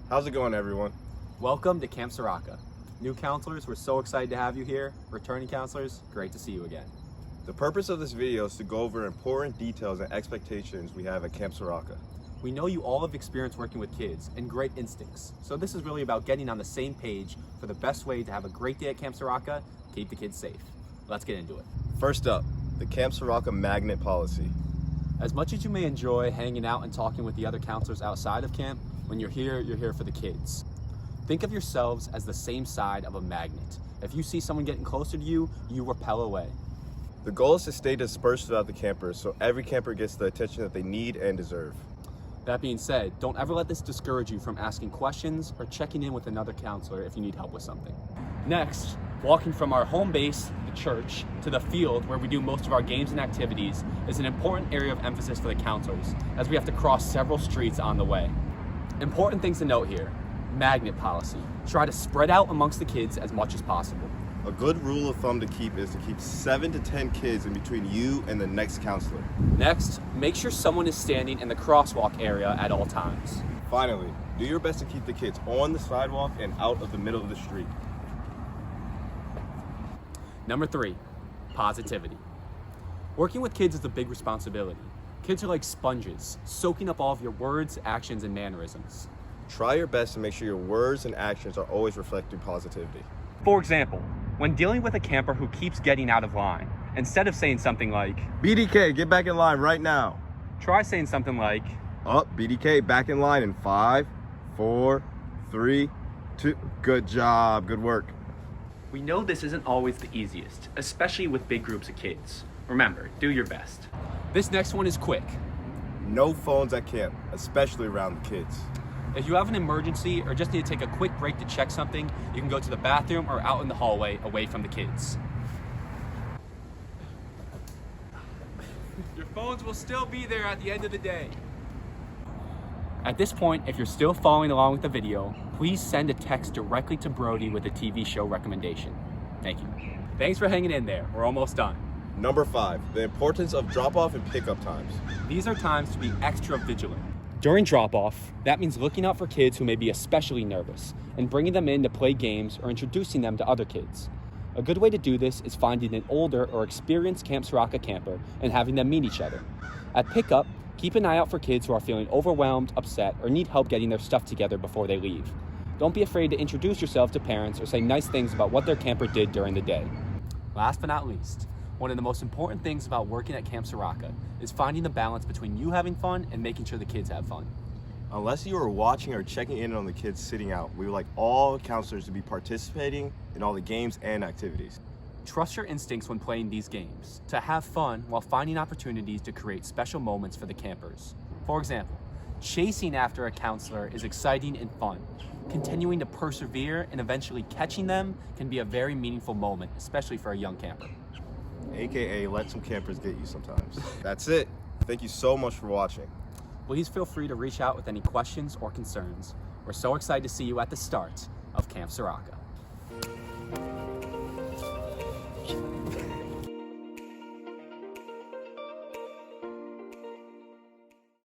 How's it going, everyone? Welcome to Camp Sarraka. New counselors, we're so excited to have you here. Returning counselors, great to see you again. The purpose of this video is to go over important details and expectations we have at Camp Sarraka. We know you all have experience working with kids and great instincts, so this is really about getting on the same page for the best way to have a great day at Camp Sarraka, keep the kids safe. Let's get into it. First up, the Camp Sarraka magnet policy. As much as you may enjoy hanging out and talking with the other counselors outside of camp, when you're here for the kids. Think of yourselves as the same side of a magnet. If you see someone getting closer to you, you repel away. The goal is to stay dispersed throughout the campers so every camper gets the attention that they need and deserve. That being said, don't ever let this discourage you from asking questions or checking in with another counselor if you need help with something. Next, walking from our home base, the church, to the field where we do most of our games and activities is an important area of emphasis for the counselors, as we have to cross several streets on the way. Important things to note here: magnet policy. Try to spread out amongst the kids as much as possible. A good rule of thumb to keep is to keep 7 to 10 kids in between you and the next counselor. Next, make sure someone is standing in the crosswalk area at all times. Finally, do your best to keep the kids on the sidewalk and out of the middle of the street. Number 3, positivity. Working with kids is a big responsibility. Kids are like sponges, soaking up all of your words, actions, and mannerisms. Try your best to make sure your words and actions are always reflecting positivity. For example, when dealing with a camper who keeps getting out of line, instead of saying something like, BDK, get back in line right now. try saying something like, Up, BDK, back in line in 5, 4, 3, 2. Good job, good work. We know this isn't always the easiest, especially with big groups of kids. Remember, do your best. This next one is quick. No phones at camp, especially around the kids. If you have an emergency or just need to take a quick break to check something, you can go to the bathroom or out in the hallway away from the kids. Your phones will still be there at the end of the day. At this point, if you're still following along with the video, please send a text directly to Brody with a TV show recommendation. Thank you. Thanks for hanging in there. We're almost done. Number 5, the importance of drop-off and pickup times. These are times to be extra vigilant. During drop-off, that means looking out for kids who may be especially nervous and bringing them in to play games or introducing them to other kids. A good way to do this is finding an older or experienced Camp Sarraka camper and having them meet each other. At pickup, keep an eye out for kids who are feeling overwhelmed, upset, or need help getting their stuff together before they leave. Don't be afraid to introduce yourself to parents or say nice things about what their camper did during the day. Last but not least, one of the most important things about working at Camp Sarraka is finding the balance between you having fun and making sure the kids have fun. Unless you are watching or checking in on the kids sitting out, we would like all counselors to be participating in all the games and activities. Trust your instincts when playing these games, to have fun while finding opportunities to create special moments for the campers. For example, chasing after a counselor is exciting and fun. Continuing to persevere and eventually catching them can be a very meaningful moment, especially for a young camper. AKA, let some campers get you sometimes. That's it. Thank you so much for watching. Please feel free to reach out with any questions or concerns. We're so excited to see you at the start of Camp Sarraka.